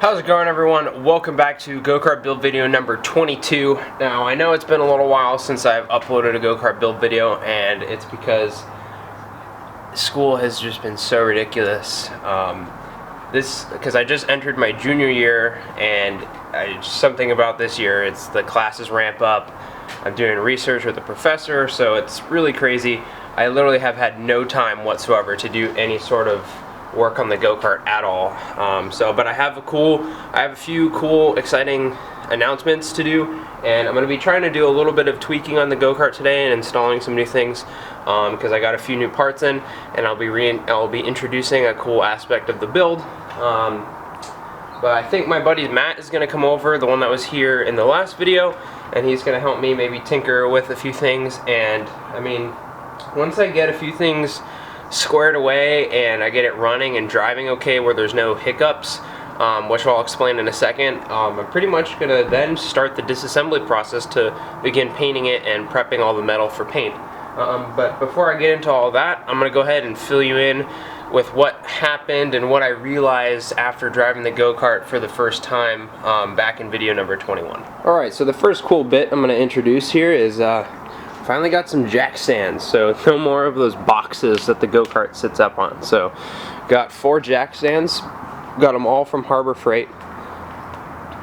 How's it going, everyone? Welcome back to Go-kart build video number 22. Now, I know it's been a little while since I've uploaded a go-kart build video, and it's because school has just been so ridiculous. Because I just entered my junior year, and something about this year, it's the classes ramp up. I'm doing research with a professor, so it's really crazy. I literally have had no time whatsoever to do any sort of work on the go-kart at all. But I have a few cool, exciting announcements to do, and I'm going to be trying to do a little bit of tweaking on the go-kart today and installing some new things because I got a few new parts in, and I'll be introducing a cool aspect of the build. But I think my buddy Matt is going to come over, the one that was here in the last video, and he's going to help me maybe tinker with a few things. And I mean, once I get a few things squared away and I get it running and driving okay where there's no hiccups, which I'll explain in a second, I'm pretty much going to then start the disassembly process to begin painting it and prepping all the metal for paint. But before I get into all that, I'm going to go ahead and fill you in with what happened and what I realized after driving the go-kart for the first time back in video number 21. Alright, so the first cool bit I'm going to introduce here is finally got some jack stands, so no more of those boxes that the go-kart sits up on. So got 4 jack stands, got them all from Harbor Freight.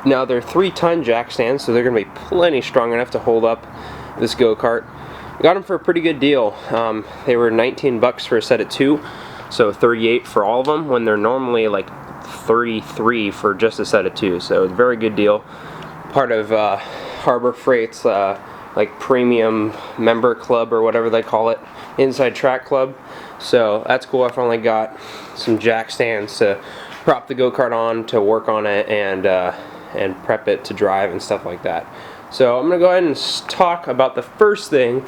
Now they're 3-ton jack stands, so they're going to be plenty strong enough to hold up this go-kart. Got them for a pretty good deal. They were 19 bucks for a set of 2, so 38 for all of them, when they're normally like 33 for just a set of 2. So it's a very good deal. Part of Harbor Freight's like premium member club or whatever they call it, inside track club. So that's cool. I finally got some jack stands to prop the go-kart on, to work on it, and prep it to drive and stuff like that. So I'm gonna go ahead and talk about the first thing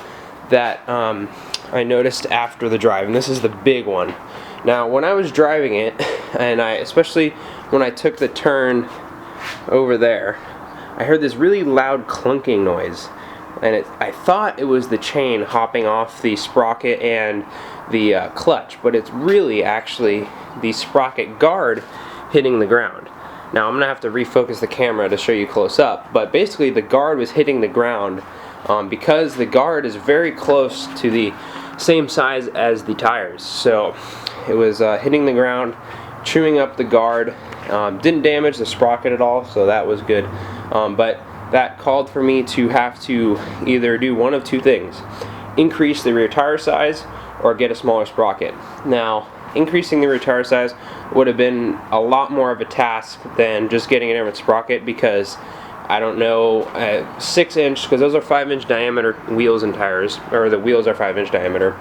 that I noticed after the drive, and this is the big one. Now, when I was driving it, and especially when I took the turn over there, I heard this really loud clunking noise. And I thought it was the chain hopping off the sprocket and the clutch, but it's really actually the sprocket guard hitting the ground. Now I'm going to have to refocus the camera to show you close up, but basically the guard was hitting the ground because the guard is very close to the same size as the tires. So it was hitting the ground, chewing up the guard. Didn't damage the sprocket at all, so that was good. But that called for me to have to either do one of two things: increase the rear tire size or get a smaller sprocket. Now, increasing the rear tire size would have been a lot more of a task than just getting a different sprocket, because I don't know, 6-inch, because those are 5-inch diameter wheels and tires, or the wheels are 5-inch diameter,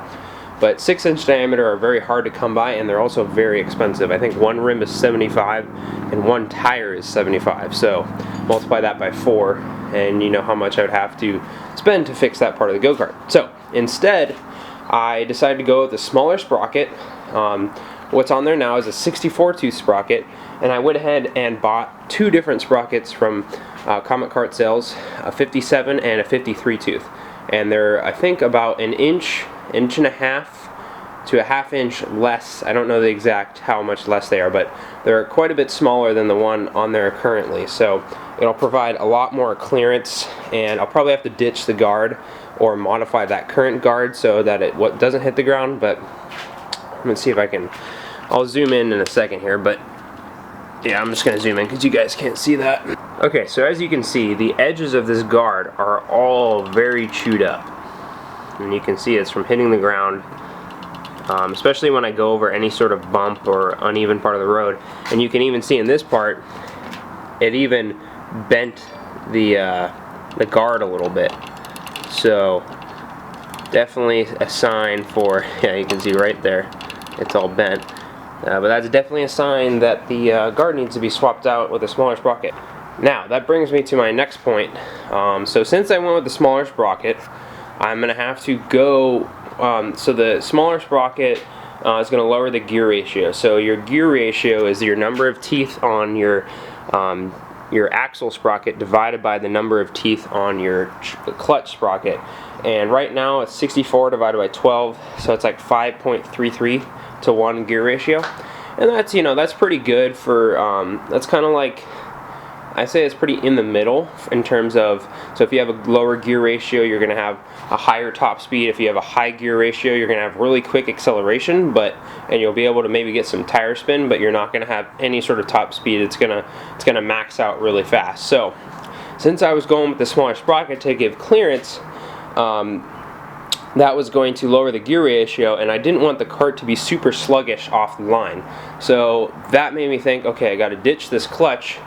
but 6-inch diameter are very hard to come by, and they're also very expensive. I think one rim is $75 and one tire is $75, so multiply that by 4 and you know how much I would have to spend to fix that part of the go-kart. So instead, I decided to go with a smaller sprocket. What's on there now is a 64-tooth sprocket, and I went ahead and bought 2 different sprockets from Comet Kart Sales, a 57 and a 53-tooth, and they're, I think, about an inch and a half to a half-inch less. I don't know the exact how much less they are, but they're quite a bit smaller than the one on there currently, so it'll provide a lot more clearance, and I'll probably have to ditch the guard or modify that current guard so that it doesn't hit the ground. But I'm gonna see if I can, I'll zoom in a second here, but yeah, I'm just gonna zoom in because you guys can't see that. Okay, so as you can see, the edges of this guard are all very chewed up, and you can see it's from hitting the ground, especially when I go over any sort of bump or uneven part of the road. And you can even see in this part, it even bent the guard a little bit. So definitely a sign for, yeah, you can see right there, it's all bent. But that's definitely a sign that the guard needs to be swapped out with a smaller sprocket. Now, that brings me to my next point. So since I went with the smaller sprocket, I'm going to have to go, so the smaller sprocket is going to lower the gear ratio. So your gear ratio is your number of teeth on your axle sprocket divided by the number of teeth on your clutch sprocket. And right now it's 64 divided by 12, so it's like 5.33 to 1 gear ratio. and that's, you know, that's pretty good for, that's kind of like, I say it's pretty in the middle in terms of, so if you have a lower gear ratio, you're going to have a higher top speed. If you have a high gear ratio, you're going to have really quick acceleration, and you'll be able to maybe get some tire spin, but you're not going to have any sort of top speed. It's gonna max out really fast. So since I was going with the smaller sprocket to give clearance, that was going to lower the gear ratio, and I didn't want the kart to be super sluggish off the line. So that made me think, okay, I got to ditch this clutch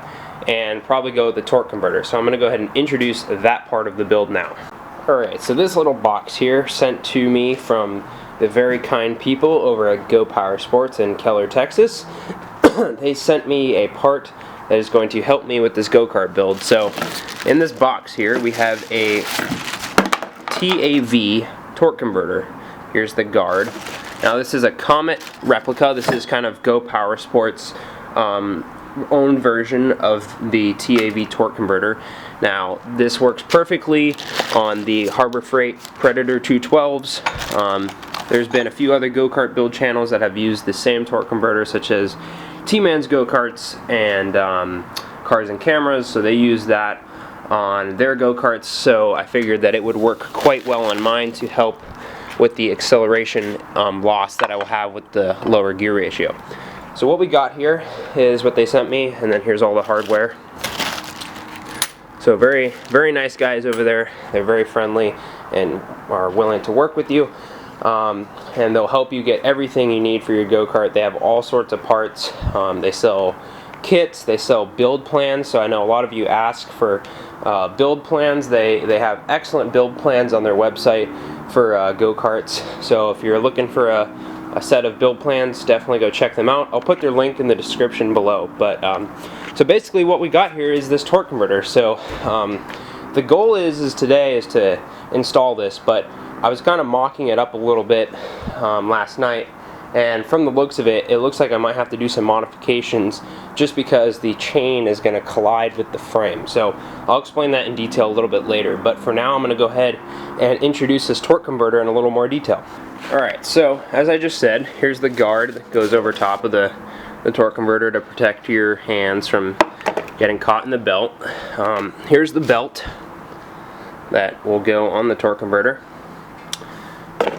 and probably go with the torque converter. So I'm going to go ahead and introduce that part of the build now. Alright, so this little box here, sent to me from the very kind people over at Go Power Sports in Keller, Texas. They sent me a part that is going to help me with this go-kart build. So in this box here we have a TAV torque converter. Here's the guard. Now this is a Comet replica. This is kind of Go Power Sports own version of the TAV torque converter. Now this works perfectly on the Harbor Freight Predator 212s. There's been a few other go-kart build channels that have used the same torque converter, such as T-Man's Go-Karts and Cars and Cameras, so they use that on their go-karts, so I figured that it would work quite well on mine to help with the acceleration loss that I will have with the lower gear ratio. So what we got here is what they sent me, and then here's all the hardware. So very, very nice guys over there. They're very friendly and are willing to work with you, and they'll help you get everything you need for your go-kart. They have all sorts of parts. They sell kits, they sell build plans, so I know a lot of you ask for build plans. They have excellent build plans on their website for go-karts, so if you're looking for a set of build plans, definitely go check them out. I'll put their link in the description below. But so basically what we got here is this torque converter. So the goal is today is to install this, but I was kind of mocking it up a little bit last night, and from the looks of it, it looks like I might have to do some modifications just because the chain is going to collide with the frame. So I'll explain that in detail a little bit later, but for now I'm going to go ahead and introduce this torque converter in a little more detail. Alright, so as I just said, here's the guard that goes over top of the torque converter to protect your hands from getting caught in the belt. Here's the belt that will go on the torque converter.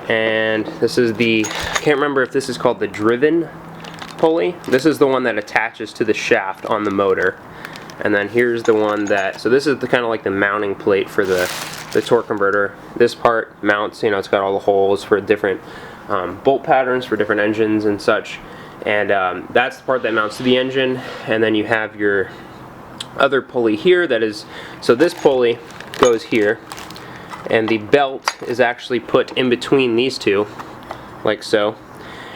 And this is the, I can't remember if this is called the driven pulley. This is the one that attaches to the shaft on the motor. And then here's the one that, so this is the kind of like the mounting plate for the torque converter. This part mounts, you know, it's got all the holes for different bolt patterns for different engines and such. And that's the part that mounts to the engine. And then you have your other pulley here that is, so this pulley goes here, and the belt is actually put in between these two, like so.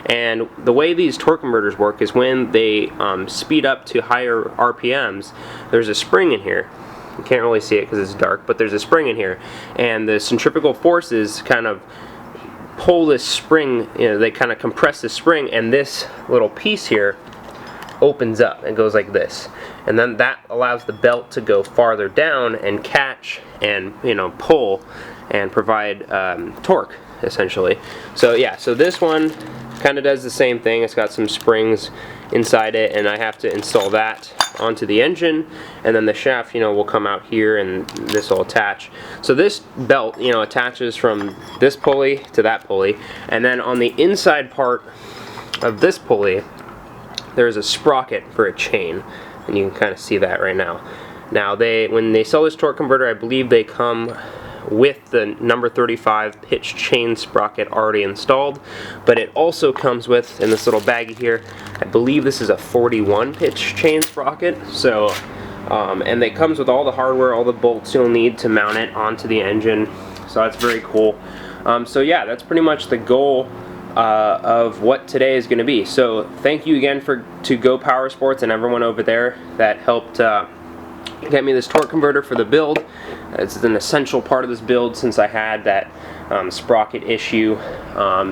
And the way these torque converters work is when they speed up to higher RPMs, there's a spring in here. You can't really see it because it's dark, but there's a spring in here. And the centrifugal forces kind of pull this spring, you know, they kind of compress the spring, and this little piece here opens up and goes like this. And then that allows the belt to go farther down and catch and, you know, pull and provide torque, essentially. So yeah, so this one kind of does the same thing. It's got some springs inside it, and I have to install that onto the engine, and then the shaft, you know, will come out here and this will attach. So this belt, you know, attaches from this pulley to that pulley, and then on the inside part of this pulley there's a sprocket for a chain, and you can kind of see that right now. Now when they sell this torque converter, I believe they come with the number 35 pitch chain sprocket already installed, but it also comes with, in this little baggie here, I believe this is a 41 pitch chain sprocket. So and it comes with all the hardware, all the bolts you'll need to mount it onto the engine, so that's very cool. So yeah, that's pretty much the goal of what today is going to be. So thank you again to Go Power Sports and everyone over there that helped get me this torque converter for the build. It's an essential part of this build since I had that sprocket issue.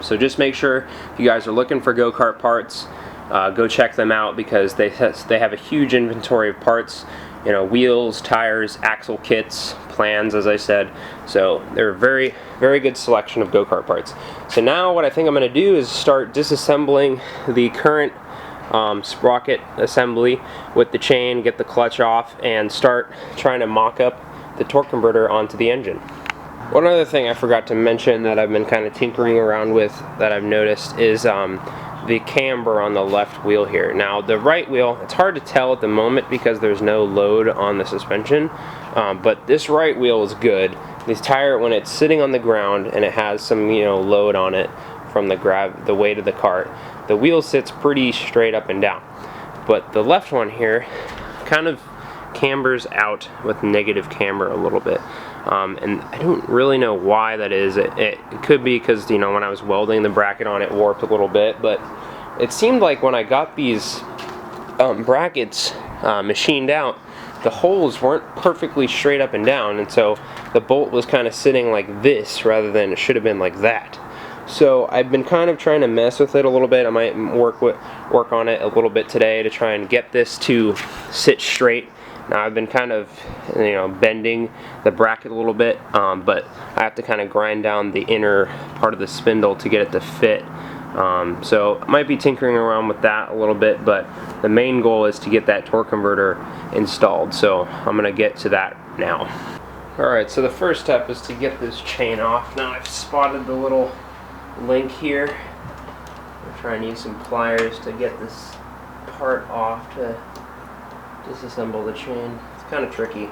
So just make sure if you guys are looking for go-kart parts, go check them out, because they have a huge inventory of parts. You know, wheels, tires, axle kits, plans, as I said. So they're a very, very good selection of go-kart parts. So now what I think I'm going to do is start disassembling the current sprocket assembly with the chain, get the clutch off, and start trying to mock up the torque converter onto the engine. One other thing I forgot to mention that I've been kind of tinkering around with that I've noticed is the camber on the left wheel here. Now the right wheel, it's hard to tell at the moment because there's no load on the suspension, but this right wheel is good. This tire, when it's sitting on the ground and it has some load on it from the weight of the cart, the wheel sits pretty straight up and down. But the left one here kind of cambers out with negative camber a little bit. And I don't really know why that is. It could be because when I was welding the bracket on it warped a little bit, but it seemed like when I got these brackets machined out, the holes weren't perfectly straight up and down, and so the bolt was kind of sitting like this rather than it should have been like that. So I've been kind of trying to mess with it a little bit. I might work on it a little bit today to try and get this to sit straight. Now I've been kind of bending the bracket a little bit, but I have to kind of grind down the inner part of the spindle to get it to fit. So I might be tinkering around with that a little bit, but the main goal is to get that torque converter installed. So I'm going to get to that now. Alright, so the first step is to get this chain off. Now I've spotted the little link here. I'm trying to use some pliers to get this part off to disassemble the chain. It's kind of tricky.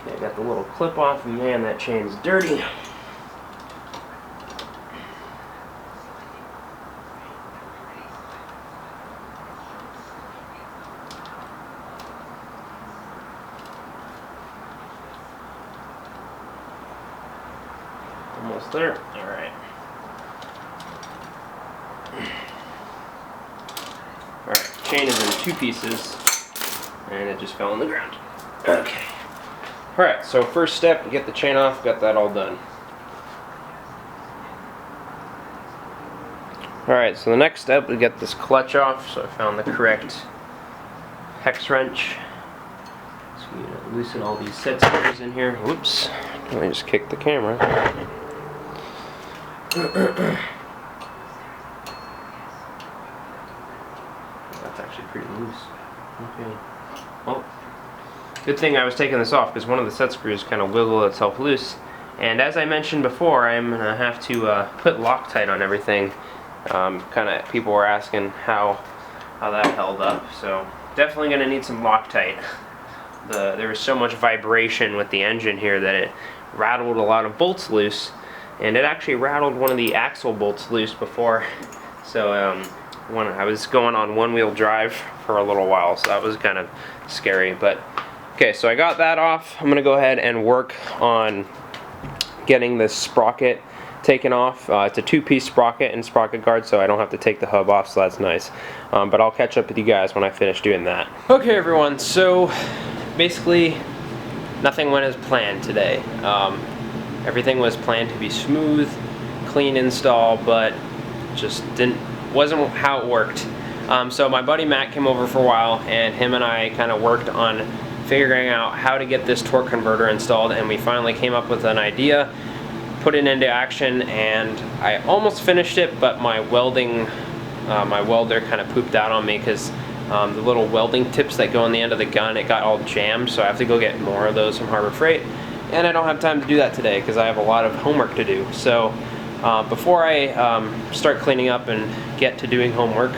Okay, I got the little clip off, and man, that chain's dirty. Almost there. Alright. Alright, chain is in 2 pieces, and it just fell on the ground. Okay. Alright, so first step, get the chain off, got that all done. Alright, so the next step, we get this clutch off, so I found the correct hex wrench. So you loosen all these set screws in here. Whoops, I just kicked the camera. That's actually pretty loose. Okay. Well, good thing I was taking this off because one of the set screws kind of wiggled itself loose. And as I mentioned before, I'm going to have to put Loctite on everything. People were asking how that held up. So definitely going to need some Loctite. There was so much vibration with the engine here that it rattled a lot of bolts loose. And it actually rattled one of the axle bolts loose before. So when I was going on one-wheel drive for a little while, so that was kind of scary. But okay, so I got that off. I'm gonna go ahead and work on getting this sprocket taken off. It's a 2-piece sprocket and sprocket guard, so I don't have to take the hub off, so that's nice. But I'll catch up with you guys when I finish doing that. Okay everyone, so basically nothing went as planned today. Everything was planned to be smooth, clean install, but just wasn't how it worked. So my buddy Matt came over for a while, and him and I kind of worked on figuring out how to get this torque converter installed, and we finally came up with an idea, put it into action, and I almost finished it, but my welder kind of pooped out on me because the little welding tips that go on the end of the gun, it got all jammed, so I have to go get more of those from Harbor Freight. And I don't have time to do that today because I have a lot of homework to do. So before I start cleaning up and get to doing homework,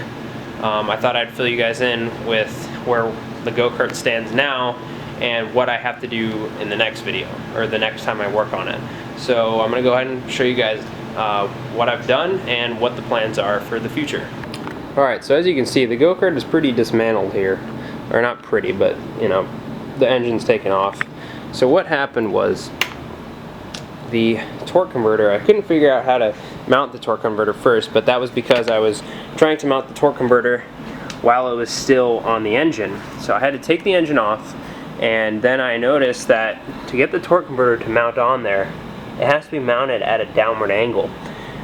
I thought I'd fill you guys in with where the go-kart stands now and what I have to do in the next video, or the next time I work on it. So I'm going to go ahead and show you guys what I've done and what the plans are for the future. Alright, so as you can see, the go-kart is pretty dismantled here. Or not pretty, but the engine's taken off. So what happened was the torque converter, I couldn't figure out how to mount the torque converter first, but that was because I was trying to mount the torque converter while it was still on the engine. So I had to take the engine off, and then I noticed that to get the torque converter to mount on there, it has to be mounted at a downward angle.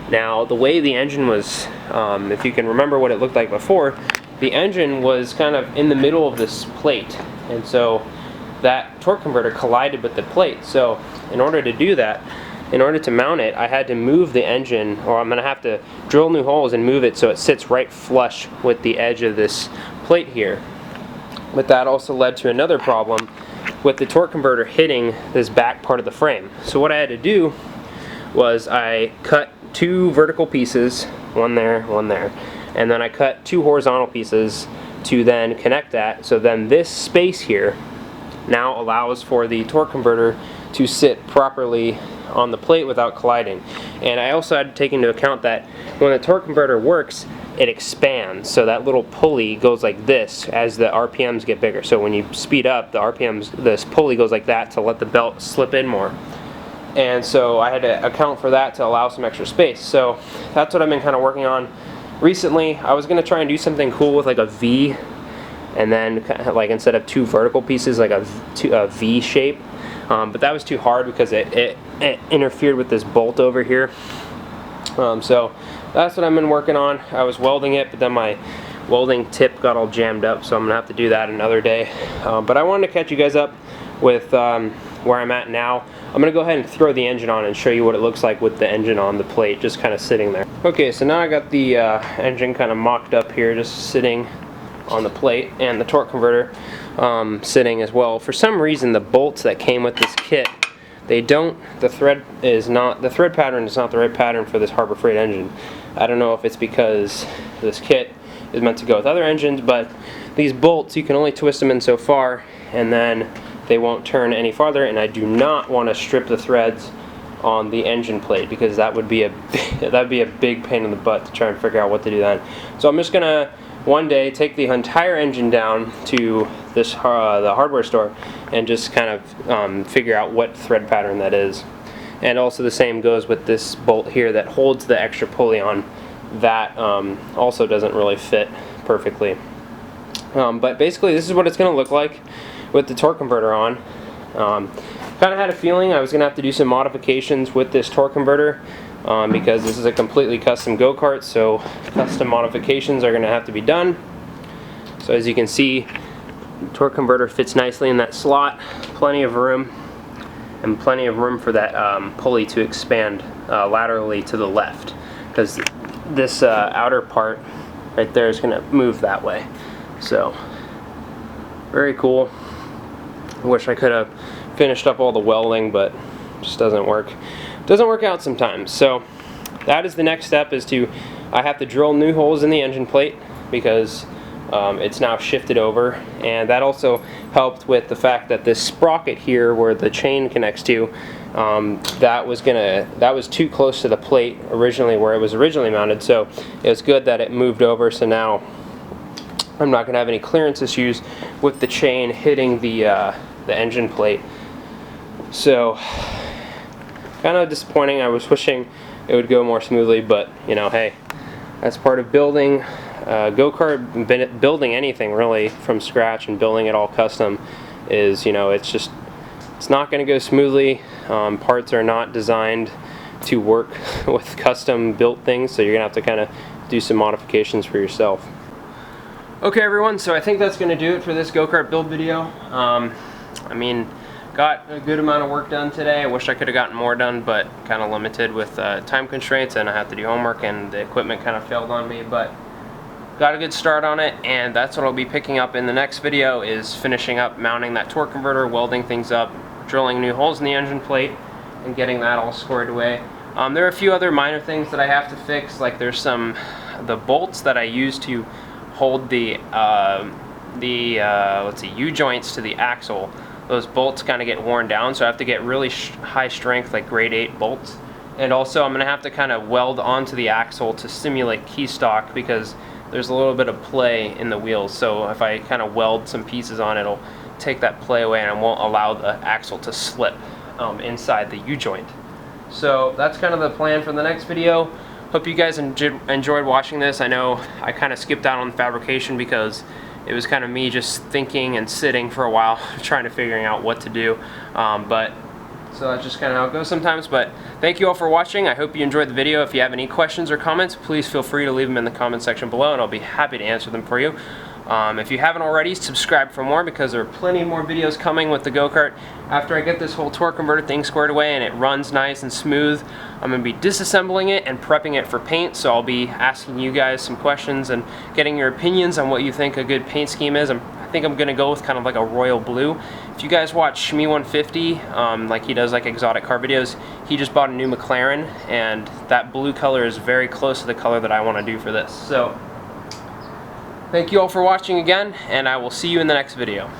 Now, the way the engine was, if you can remember what it looked like before, the engine was kind of in the middle of this plate, and so that torque converter collided with the plate. So in order to do that, in order to mount it, I had to move the engine, or I'm going to have to drill new holes and move it so it sits right flush with the edge of this plate here. But that also led to another problem with the torque converter hitting this back part of the frame. So what I had to do was I cut 2 vertical pieces, one there, and then I cut 2 horizontal pieces to then connect that. So then this space here now allows for the torque converter to sit properly on the plate without colliding. And I also had to take into account that when the torque converter works, it expands, so that little pulley goes like this as the RPMs get bigger. So when you speed up, the RPMs, this pulley goes like that to let the belt slip in more. And so I had to account for that to allow some extra space. So that's what I've been kind of working on recently. I was going to try and do something cool with like a V, and then like instead of 2 vertical pieces, like a V shape. But that was too hard because it interfered with this bolt over here. So that's what I've been working on. I was welding it, but then my welding tip got all jammed up, so I'm gonna have to do that another day. But I wanted to catch you guys up with where I'm at now. I'm gonna go ahead and throw the engine on and show you what it looks like with the engine on the plate, just kind of sitting there. Okay, so now I got the engine kind of mocked up here, just sitting on the plate, and the torque converter sitting as well. For some reason, the bolts that came with this kit, the thread pattern is not the right pattern for this Harbor Freight engine. I don't know if it's because this kit is meant to go with other engines, but these bolts, you can only twist them in so far, and then they won't turn any farther, and I do not want to strip the threads on the engine plate because that would be a big pain in the butt to try and figure out what to do then. So I'm just gonna one day take the entire engine down to this the hardware store and just kind of figure out what thread pattern that is. And also the same goes with this bolt here that holds the extra pulley on. That also doesn't really fit perfectly. But basically this is what it's going to look like with the torque converter on. Kind of had a feeling I was going to have to do some modifications with this torque converter because this is a completely custom go-kart, so custom modifications are going to have to be done. So as you can see, the torque converter fits nicely in that slot, plenty of room, and plenty of room for that pulley to expand laterally to the left, because this outer part right there is going to move that way. So very cool. I wish I could have finished up all the welding, but it just doesn't work. It doesn't work out sometimes. So that is the next step, is I have to drill new holes in the engine plate because it's now shifted over, and that also helped with the fact that this sprocket here where the chain connects to, that was too close to the plate originally where it was originally mounted, so it was good that it moved over. So now I'm not going to have any clearance issues with the chain hitting the engine plate. So kind of disappointing. I was wishing it would go more smoothly, but you know, hey, that's part of building go-kart. Building anything really from scratch and building it all custom is, you know, it's not going to go smoothly. Parts are not designed to work with custom built things, so you're gonna have to kind of do some modifications for yourself. Okay everyone, so I think that's going to do it for this go-kart build video. I mean, got a good amount of work done today. I wish I could have gotten more done, but kind of limited with time constraints, and I have to do homework and the equipment kind of failed on me, but got a good start on it, and that's what I'll be picking up in the next video, is finishing up mounting that torque converter, welding things up, drilling new holes in the engine plate, and getting that all squared away. There are a few other minor things that I have to fix, like there's the bolts that I use to hold the let's see, U-joints to the axle. Those bolts kind of get worn down, so I have to get really high strength, like grade 8 bolts. And also I'm going to have to kind of weld onto the axle to simulate keystock, because there's a little bit of play in the wheels. So if I kind of weld some pieces on, it'll take that play away and it won't allow the axle to slip inside the U-joint. So that's kind of the plan for the next video. Hope you guys enjoyed watching this. I know I kind of skipped out on the fabrication because it was kind of me just thinking and sitting for a while trying to figuring out what to do. But So that's just kind of how it goes sometimes. But thank you all for watching. I hope you enjoyed the video. If you have any questions or comments, please feel free to leave them in the comment section below, and I'll be happy to answer them for you. If you haven't already, subscribe for more, because there are plenty more videos coming with the go-kart. After I get this whole torque converter thing squared away and it runs nice and smooth, I'm going to be disassembling it and prepping it for paint. So I'll be asking you guys some questions and getting your opinions on what you think a good paint scheme is. I think I'm going to go with kind of like a royal blue. If you guys watch Shmi150, like he does like exotic car videos, he just bought a new McLaren, and that blue color is very close to the color that I want to do for this. So thank you all for watching again, and I will see you in the next video.